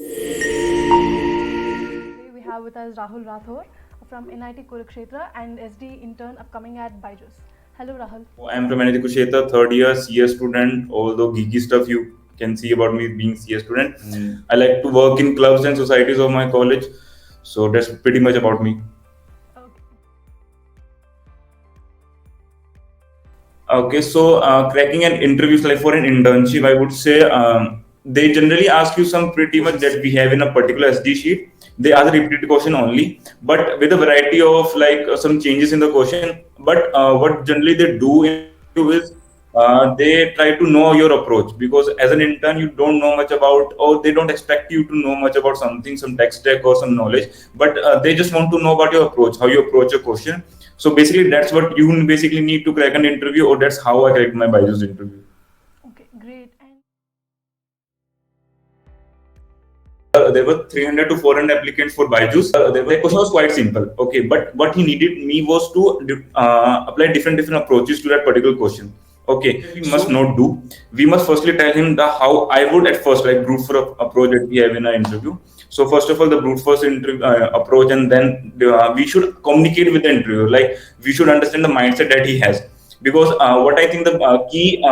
Today we have with us Rahul Rathore from NIT Kurukshetra and SD intern upcoming at BYJUs. Hello Rahul. I'm from NIT Kurukshetra, third year CS student. Although geeky stuff you can see about me being CS student, I like to work in clubs and societies of my college. So that's pretty much about me. Okay, so cracking an interview like for an internship, I would say they generally ask you some pretty much that we have in a particular SD sheet. They ask a repeated question only, but with a variety of like some changes in the question. But what generally they do in interview is they try to know your approach, because as an intern you don't know much about, or they don't expect you to know much about something, some tech stack or some knowledge, but they just want to know about your approach, how you approach a question. So basically, that's what you basically need to crack an interview, or that's how I cracked my BYJUS interview. Okay, great. And There were 300 to 400 applicants for BYJUS. The question was quite simple. Okay, but what he needed me was to apply different approaches to that particular question. Okay, we must not do. We must firstly tell him the how I would at first like brute force approach that we have in an interview. So first of all, the brute force approach, and then we should communicate with the interviewer. Like we should understand the mindset that he has, because what I think the key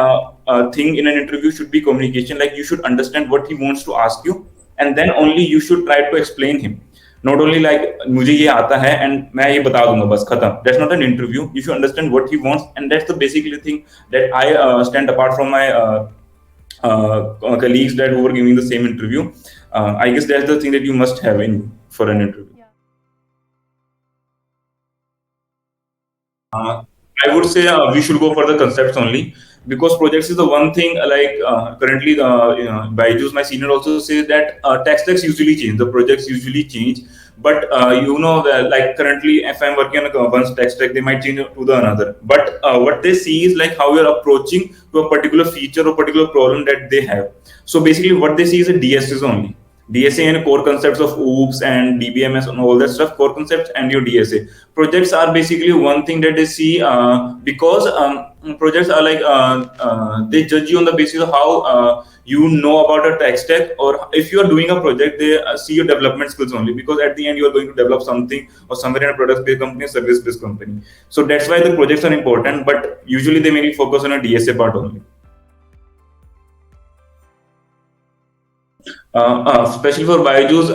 thing in an interview should be communication. Like you should understand what he wants to ask you, and then only you should try to explain him. Not only like मुझे ये आता है and मैं ये बता दूंगा बस खत्म. That's not an interview. You should understand what he wants, and that's the basically thing that I stand apart from my colleagues that who were giving the same interview. I guess that's the thing that you must have in for an interview. yeah, I would say we should go for the concepts only, because projects is the one thing currently the BYJUS, my senior also says that tech stacks usually change, the projects usually change, but like currently if I'm working on a one tech stack, they might change to the another, but what they see is like how you're approaching to a particular feature or particular problem that they have. So basically what they see is a DSS only. DSA and core concepts of OOPS and DBMS and all that stuff, core concepts and your DSA. Projects are basically one thing that they see because projects are like they judge you on the basis of how you know about a tech stack, or if you are doing a project, they see your development skills only, because at the end you are going to develop something or somewhere in a product-based company, service-based company. So that's why the projects are important, but usually they mainly focus on a DSA part only. Especially for BYJUS,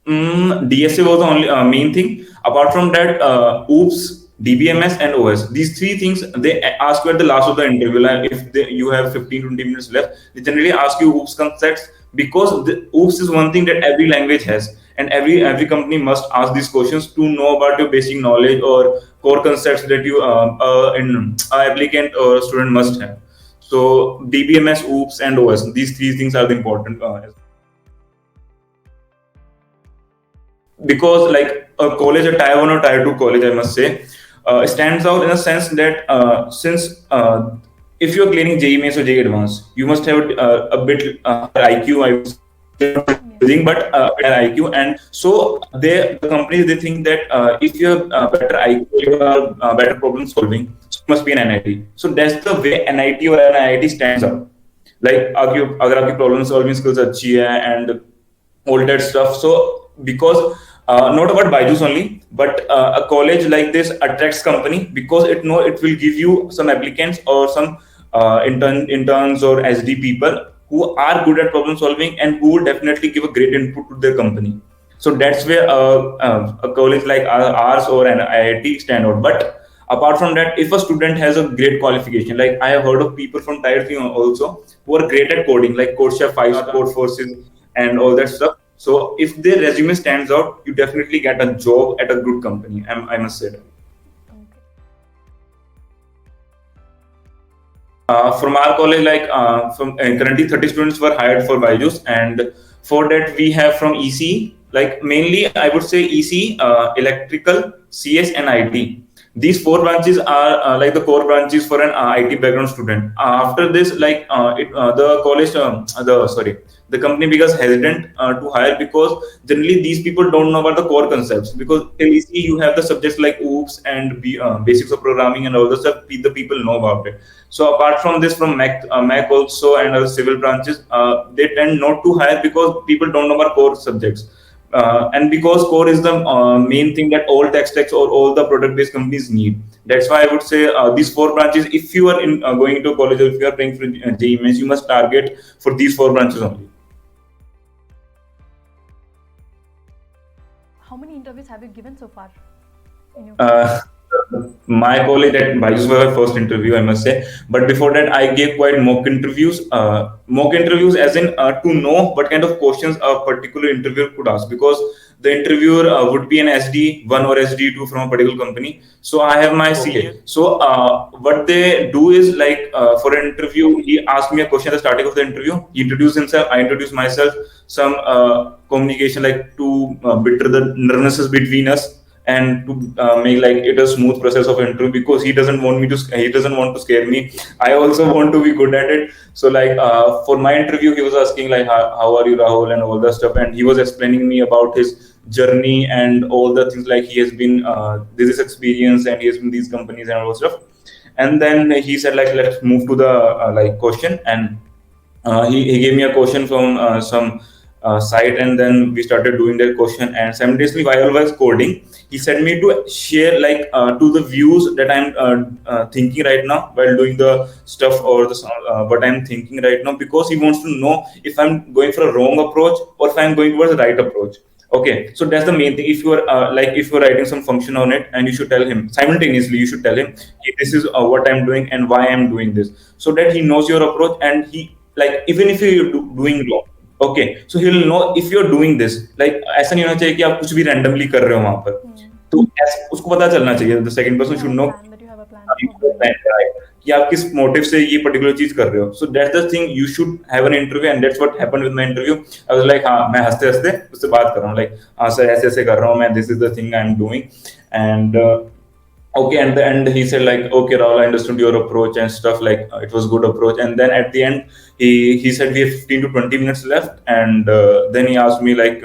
DSA was the only main thing. Apart from that, OOPS, DBMS, and OS. These three things they ask you at the last of the interview. Like if you have 15-20 minutes left, they generally ask you OOPS concepts, because the OOPS is one thing that every language has, and every company must ask these questions to know about your basic knowledge or core concepts that you an applicant or a student must have. So DBMS, OOPS, and OS. These three things are the important. Because like a college, a tier 1 or tier 2 college, I must say, stands out in a sense that since if you're clearing JEE Mains or JEE Advanced, you must have a bit IQ, I was using, but IQ, and so the companies, they think that if you have better IQ, you are better problem solving, so you must be an NIT. So that's the way NIT or NIT stands out. Like अगर आपकी problem solving skills अच्छी है and all that stuff. So because not about BYJUS only, but a college like this attracts company, because it will give you some applicants or some interns or SD people who are good at problem solving and who would definitely give a great input to their company. So that's where a college like ours or an IIT stand out. But apart from that, if a student has a great qualification, like I have heard of people from tier 3 also who are great at coding, like CodeChef 5, Codeforces, and all that stuff. So if their resume stands out, you definitely get a job at a good company. I must say that. From our college, like from currently 30 students were hired for BYJUS, and for that we have from EC, like mainly I would say EC, electrical, CS, and IT. These four branches are like the core branches for an IT background student. After this, like the college, the company becomes hesitant to hire, because generally these people don't know about the core concepts. Because till EC you have the subjects like OOPS and basics of programming and all the stuff, the people know about it. So apart from this, from Mac also and other civil branches, they tend not to hire because people don't know about core subjects. And because core is the main thing that all tech stacks or all the product based companies need. That's why I would say these four branches, if you are going to college or if you are paying for JEE Mains, you must target for these four branches only. How many interviews have you given so far in your Uh, my college at BYJUs was my first interview, I must say. But before that, I gave quite mock interviews. Mock interviews, as in to know what kind of questions a particular interviewer could ask, because the interviewer would be an SD1 or SD2 from a particular company. So I have my senior. So what they do is like for an interview, he asked me a question at the starting of the interview. He introduced himself. I introduced myself. Some communication like to bitter the nervousness between us, and to make like it a smooth process of interview, because he doesn't want to scare me. I also want to be good at it. So like for my interview, he was asking like how are you, Rahul, and all that stuff, and he was explaining me about his journey and all the things, like he has been this is experience and he has been these companies and all that stuff. And then he said like let's move to the like question. And he gave me a question from some site, and then we started doing that question. And simultaneously, while I was coding, he said me to share like to the views that I'm thinking right now while doing the stuff, or the what I'm thinking right now, because he wants to know if I'm going for a wrong approach or if I'm going towards the right approach. Okay, so that's the main thing. If you are like if you're writing some function on it, and you should tell him simultaneously, you should tell him, "Hey, this is what I'm doing and why I'm doing this," so that he knows your approach. And he, like, even if you're doing wrong, okay, so he'll know if you're doing this. Like ऐसा नहीं होना चाहिए कि आप कुछ भी randomly कर रहे हो वहां पर. तो उसको पता चलना चाहिए. The second person should know plan, that you have a plan you of have a doing plan, right, कि आप किस मोटिव से ये पर्टिकुलर चीज कर रहे हो. So that's the thing. You should have an interview, and that's what happened with my interview. I was like, हाँ, मैं हंसते हंसते उससे बात कर रहा हूँ, like हाँ सर ऐसे ऐसे कर रहा हूँ मैं, this is the thing I'm doing. And okay, and the end he said like, okay Rahul, I understood your approach and stuff, like it was good approach. And then at the end he said we have 15 to 20 minutes left. And then he asked me like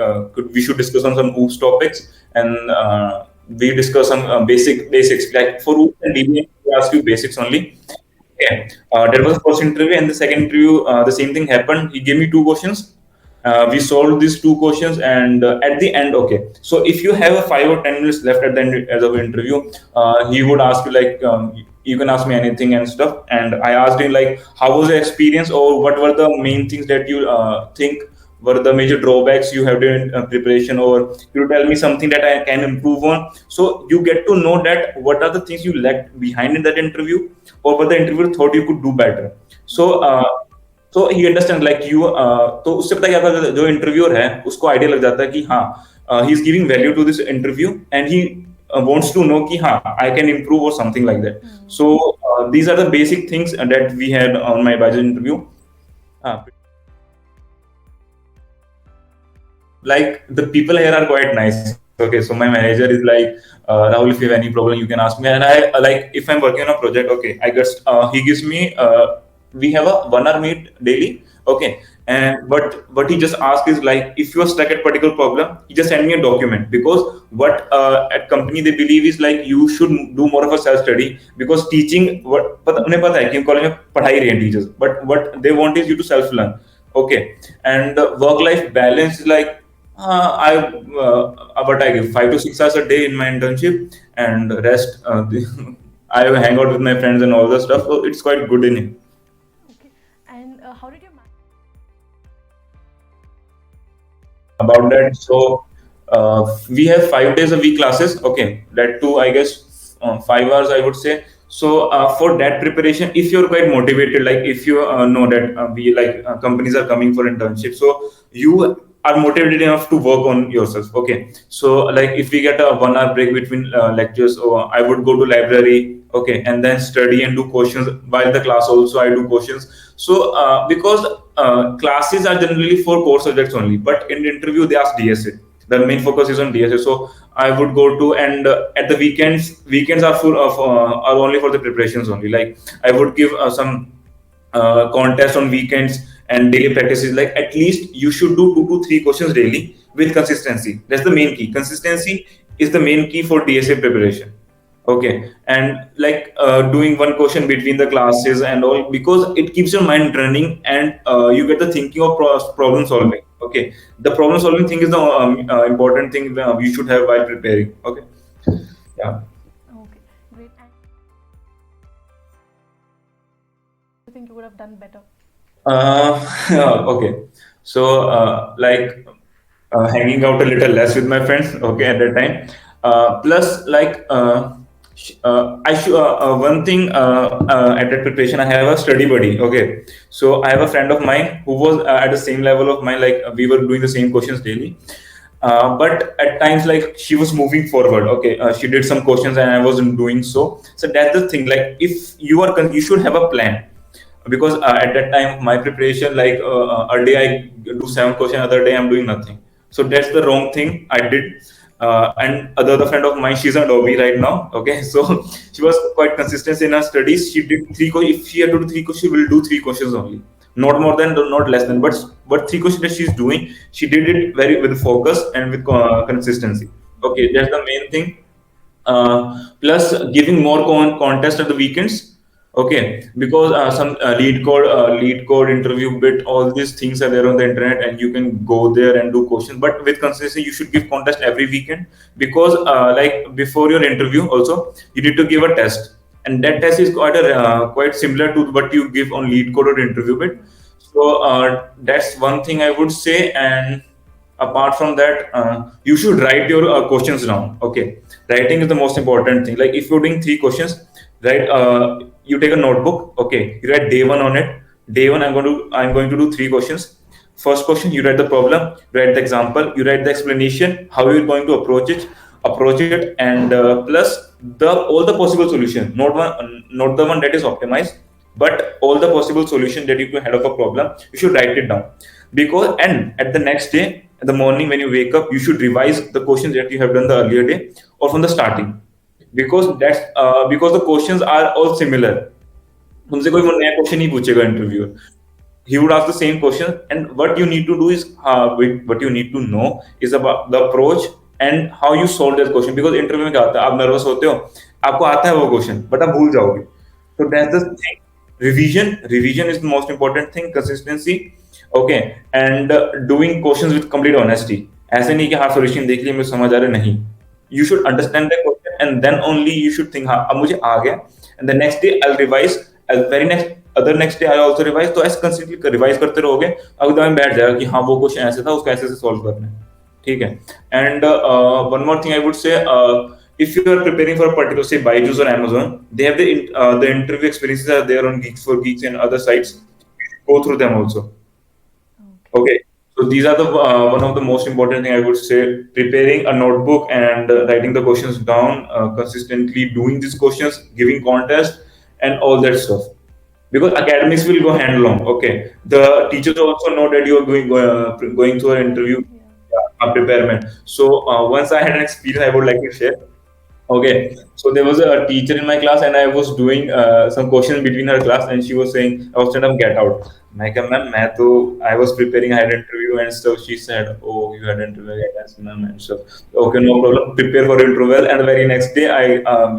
we should discuss on some OOPS topics. And we discuss some basics, like for OOPS and DBA we ask you basics only. Okay, that was the first interview. And the second interview, the same thing happened. He gave me two questions. We solved these two questions. And at the end, okay, so if you have a 5 or 10 minutes left at the end of the interview, he would ask you like you can ask me anything and stuff. And I asked him like how was the experience, or what were the main things that you think were the major drawbacks you have in preparation, or you tell me something that I can improve on. So you get to know that what are the things you lacked behind in that interview, or what the interviewer thought you could do better. So तो ही understand like you. तो उससे पता क्या होता है, जो interviewer है उसको आइडिया लग जाता है कि हाँ he is giving value to this interview, and he wants to know कि हाँ I can improve or something like that. So these are the basic things that we had on my budget interview. Like the people here are quite nice. Okay, so my manager is like, Rahul, if you have any problem, you can ask me. And I like if I'm working on a project, okay, I guess he gives me. We have a 1 hour meet daily. Okay, and what he just asks is like, if you are stuck at particular problem, he just send me a document, because what at company they believe is like you should do more of a self study, because teaching what उन्हें पता है कि college में पढ़ाई रहे हैं teachers, but what they want is you to self learn. Okay, and work life balance is like but I give 5 to 6 hours a day in my internship, and rest I hang out with my friends and all that stuff, so it's quite good in it. Okay, and how did you manage? About that, so we have 5 days a week classes. Okay, that too I guess 5 hours I would say. So for that preparation, if you're quite motivated, like if you know that we like companies are coming for internship, so you are motivated enough to work on yourself. Okay, so like if we get a 1 hour break between lectures, or I would go to library, okay, and then study and do questions while the class also I do questions. So because classes are generally for core subjects only, but in the interview they ask DSA. The main focus is on DSA. So I would go to, and at the weekends are full of are only for the preparations only. Like I would give some contest on weekends, and daily practice is like at least you should do 2 to 3 questions daily with consistency. That's the main key. Consistency is the main key for DSA preparation. Okay, and like doing one question between the classes and all, because it keeps your mind running, and you get the thinking of problem solving. Okay, the problem solving thing is the important thing you should have while preparing. Okay, yeah. Okay, great. And I think you would have done better. Okay, so hanging out a little less with my friends. Okay, at that time. Plus, I should one thing at that preparation, I have a study buddy. Okay, so I have a friend of mine who was at the same level of mine. Like we were doing the same questions daily. But at times, like she was moving forward. Okay, she did some questions and I wasn't doing so. So that's the thing. Like if you are, you should have a plan, because at that time my preparation, like a day I do 7 questions, other day I'm doing nothing. So that's the wrong thing I did. And other friend of mine, she's a Adobe right now. Okay, so she was quite consistent in her studies. She did if she had to do 3 questions, she will do 3 questions only, not more than, not less than. But 3 questions that she's doing, she did it very with focus and with consistency. Okay, that's the main thing. Plus giving more contest at the weekends. Okay, because some lead code interview bit, all these things are there on the internet, and you can go there and do questions. But with consistency, you should give contest every weekend, because like before your interview, also you need to give a test, and that test is quite similar to what you give on lead code or interview bit. So that's one thing I would say. And apart from that, you should write your questions down. Okay, writing is the most important thing. Like if you're doing 3 questions, right, you take a notebook. Okay, you write day one on it. Day one, I'm going to do 3 questions. First question, you write the problem, you write the example, you write the explanation, how you're going to approach it, and plus the all the possible solution, not the one that is optimized, but all the possible solution that you can have of a problem, you should write it down. Because, and at the next day, in the morning when you wake up, you should revise the questions that you have done the earlier day or from the starting, because the questions are all similar. तुमसे कोई वो नया question नहीं पूछेगा interviewer. He would ask the same question, and what you need to do is, what you need to know is about the approach and how you solve that question. Because interview में क्या होता है, आप nervous होते हो, आपको आता है वो क्वेश्चन, बट आप भूल जाओगे. So that's the thing. Revision is the most important thing. Consistency. Okay, and doing questions with complete honesty. ऐसे नहीं कि हाँ solution देख लिया, मुझे समझ आ रहा है, नहीं. You should understand the question, and then only you should think हाँ अब मुझे आ गया, and the next day I'll revise. Very next day I also revise. तो ऐसे कंसिस्टेंटली रिवाइज करते रहोगे, अब एकदम बैठ जाएगा कि हाँ वो क्वेश्चन ऐसे था, उसको ऐसे से सॉल्व करना है. ठीक है. And one more thing I would say, if you are preparing for a particular, say BYJUs or Amazon, they have the interview experiences are there on Geeks for Geeks and other sites. Go through them also. Okay. So these are the one of the most important thing I would say: preparing a notebook and writing the questions down, consistently doing these questions, giving contest, and all that stuff. Because academics will go hand along. Okay, the teachers also know that you are going through an interview, preparement. So once I had an experience, I would like to share. Okay, so there was a teacher in my class, and I was doing some questions between her class, and she was saying, I was trying to get out. I was preparing, I had an interview and stuff. She said, "Oh, you had an interview, yes, ma'am," and stuff. Okay, no problem. Prepare for interview. And the very next day,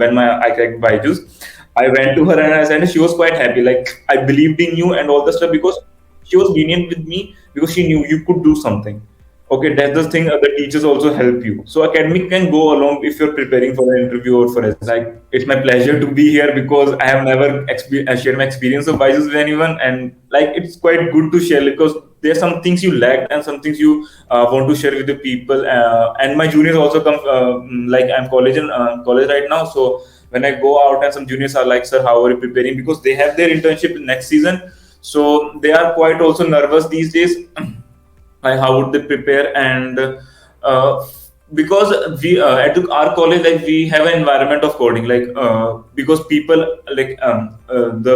when I cracked BYJUs, I went to her and I said, she was quite happy. Like I believed in you and all the stuff, because she was lenient with me, because she knew you could do something. Okay, that's the thing. Other teachers also help you. So academic can go along if you're preparing for an interview or for a, like. It's my pleasure to be here, because I have never shared my experience of BYJUs with anyone, and like it's quite good to share, because there's some things you lack and some things you want to share with the people. And my juniors also come. Like I'm college right now, so when I go out and some juniors are like, "Sir, how are you preparing?" Because they have their internship next season, so they are quite also nervous these days. Like how would they prepare? And because we at our college, like we have an environment of coding, like because people like the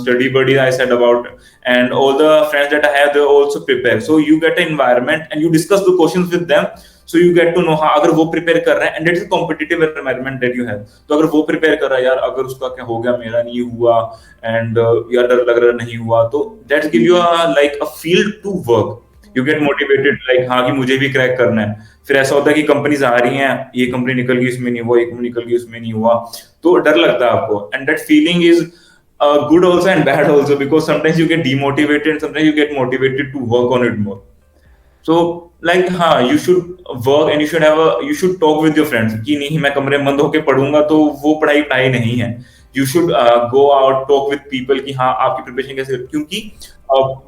study buddy I said about, and all the friends that I have, they also prepare. So you get an environment and you discuss the questions with them. So you get to know हाँ अगर वो prepare कर रहा है and it's a competitive environment that you have, तो अगर वो prepare कर रहा है यार अगर उसका क्या हो गया मेरा नहीं हुआ एंड यार डर लग रहा नहीं हुआ, तो that's give you like a field to work, you get motivated like हाँ कि मुझे भी क्रैक करना है। फिर ऐसा होता है कि कंपनीज आ रही हैं, ये कंपनी निकल गई इसमें नहीं हुआ, ये कंपनी निकल गई उसमें नहीं हुआ, तो डर लगता है आपको and that feeling is good also and bad also, because sometimes you get demotivated and sometimes you get motivated to work on it more. So like हाँ you should work and you should talk with your friends कि नहीं मैं कमरे में बंद होके पढ़ूंगा तो वो पढ़ाई पढ़ाई नहीं है, you should go out talk with people कि हाँ आपकी प्रिपरेशन कैसे, क्योंकि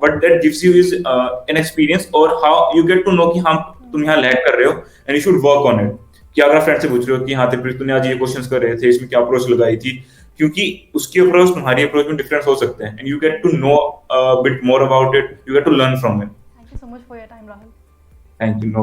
what that gives you is an experience और how you get to know कि हाँ तुम यहाँ लैग कर रहे हो and you should work on it, कि अगर फ्रेंड से पूछ रहे हो कि हाँ तूने आज ये क्वेश्चंस कर रहे थे इसमें क्या अप्रोच लगाई थी, क्योंकि उसकी अप्रोच तुम्हारी अप्रोच में डिफरेंस हो सकते हैं and you get to know bit more about it, you get to learn from it. Thank you so much for your time, Rahul. Thank you. No